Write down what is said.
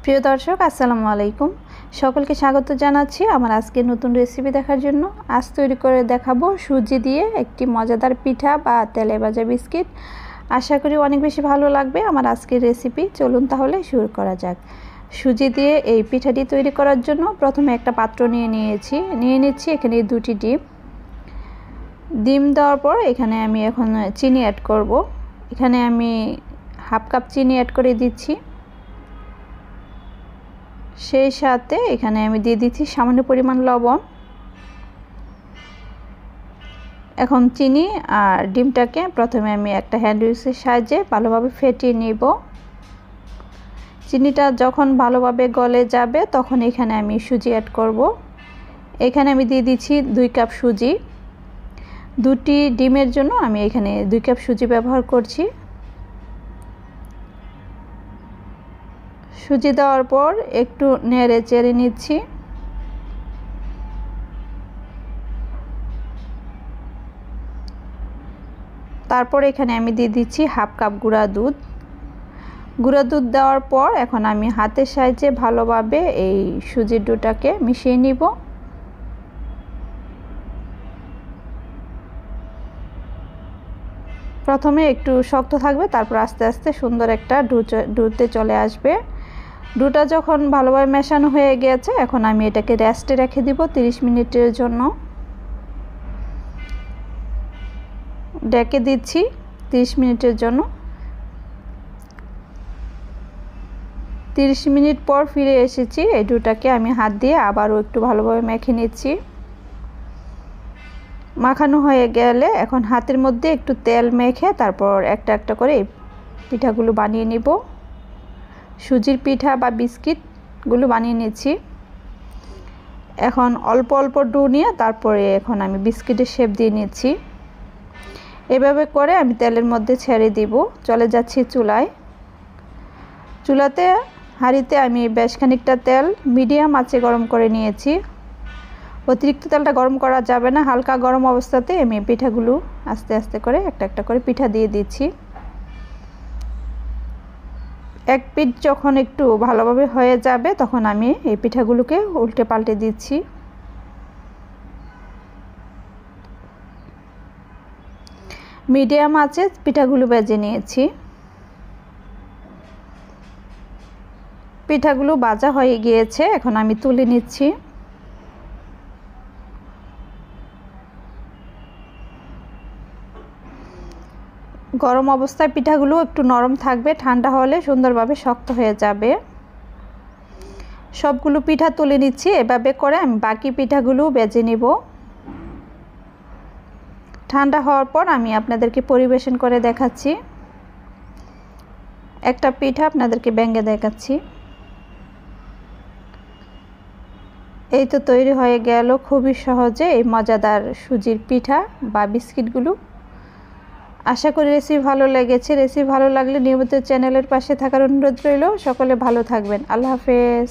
প্রিয় দর্শক আসসালামু আলাইকুম, সকলকে স্বাগত জানাচ্ছি আমার আজকে নতুন রেসিপি দেখার জন্য। আজ তৈরি করে দেখাবো সুজি দিয়ে একটি মজাদার পিঠা বা তেলে ভাজা বিস্কিট। আশা করি অনেক বেশি ভালো লাগবে আমার আজকের রেসিপি। চলুন তাহলে শুরু করা যাক। সুজি দিয়ে এই পিঠাটি তৈরি করার জন্য প্রথমে একটা পাত্র নিয়ে নিচ্ছি এখানে 2টি ডিম দেওয়ার পর এখানে আমি এখন চিনি অ্যাড করব। এখানে আমি হাফ কাপ চিনি অ্যাড করে দিচ্ছি। সেই সাথে এখানে আমি দিয়ে দিচ্ছি সামান্য পরিমাণ লবণ। এখন চিনি আর ডিমটাকে প্রথমে আমি একটা হ্যান্ড উইস্কের সাহায্যে ভালোভাবে ফেটিয়ে নিব। চিনিটা যখন ভালোভাবে গলে যাবে তখন এখানে আমি সুজি অ্যাড করব। এখানে আমি দিয়ে দিচ্ছি 2 কাপ সুজি। 2টি ডিমের জন্য আমি এখানে 2 কাপ সুজি ব্যবহার করছি। সুজি দেওয়ার পর একটু নেড়ে চেড়ে নিচ্ছি। তারপর এখানে আমি দিয়ে দিচ্ছি হাফ কাপ গুঁড়া দুধ। গুঁড়া দুধ দেওয়ার পর এখন আমি হাতের সাহায্যে ভালোভাবে এই সুজির ডোটাকে মিশিয়ে নিব। প্রথমে একটু শক্ত থাকবে, তারপর আস্তে আস্তে সুন্দর একটা ডোতে চলে আসবে। ডোটা যখন ভালোভাবে মেশানো হয়ে গেছে এখন আমি এটাকে রেস্টে রেখে দিব 30 মিনিটের জন্য। ঢেকে দিচ্ছি 30 মিনিটের জন্য। 30 মিনিট পর ফিরে এসেছি। এই ডোটাকে আমি হাত দিয়ে আবারও একটু ভালোভাবে মেখে নিচ্ছি। মাখানো হয়ে গেলে এখন হাতের মধ্যে একটু তেল মেখে তারপর একটা একটা করে পিঠাগুলো বানিয়ে নিব। সুজির পিঠা বা বিস্কিটগুলো বানিয়ে নিচ্ছি। এখন অল্প অল্প ডো নিয়ে তারপরে এখন আমি বিস্কিটের শেপ দিয়ে নিচ্ছি। এভাবে করে আমি তেলের মধ্যে ছেড়ে দিব। চলে যাচ্ছি চুলাতে হাঁড়িতে আমি বেশ খানিকটা তেল মিডিয়াম আঁচে গরম করে নিয়েছি। অতিরিক্ত তেলটা গরম করা যাবে না, হালকা গরম অবস্থাতে আমি পিঠাগুলো আস্তে আস্তে করে একটা একটা করে পিঠা দিয়ে দিচ্ছি। এক পিঠ যখন একটু ভালোভাবে হয়ে যাবে তখন আমি এই পিঠাগুলোকে উল্টে পাল্টে দিচ্ছি। মিডিয়াম আঁচে পিঠাগুলো ভেজে নিয়েছি। পিঠাগুলো ভাজা হয়ে গিয়েছে, এখন আমি তুলে নিচ্ছি। গরম অবস্থায় পিঠাগুলো একটু নরম থাকবে, ঠান্ডা হলে সুন্দরভাবে শক্ত হয়ে যাবে। সবগুলো পিঠা তুলে নিচ্ছি। এভাবে করে আমি বাকি পিঠাগুলো ভেজে নিব। ঠান্ডা হওয়ার পর আমি আপনাদেরকে পরিবেশন করে দেখাচ্ছি। একটা পিঠা আপনাদেরকে ভেঙে দেখাচ্ছি। এই তো তৈরি হয়ে গেল খুবই সহজে এই মজাদার সুজির পিঠা বা বিস্কিটগুলো। আশা করি রেসিপি ভালো লেগেছে। রেসিপি ভালো লাগলে নিয়মিত চ্যানেলের পাশে থাকার অনুরোধ রইল। সকলে ভালো থাকবেন। আল্লাহ হাফেজ।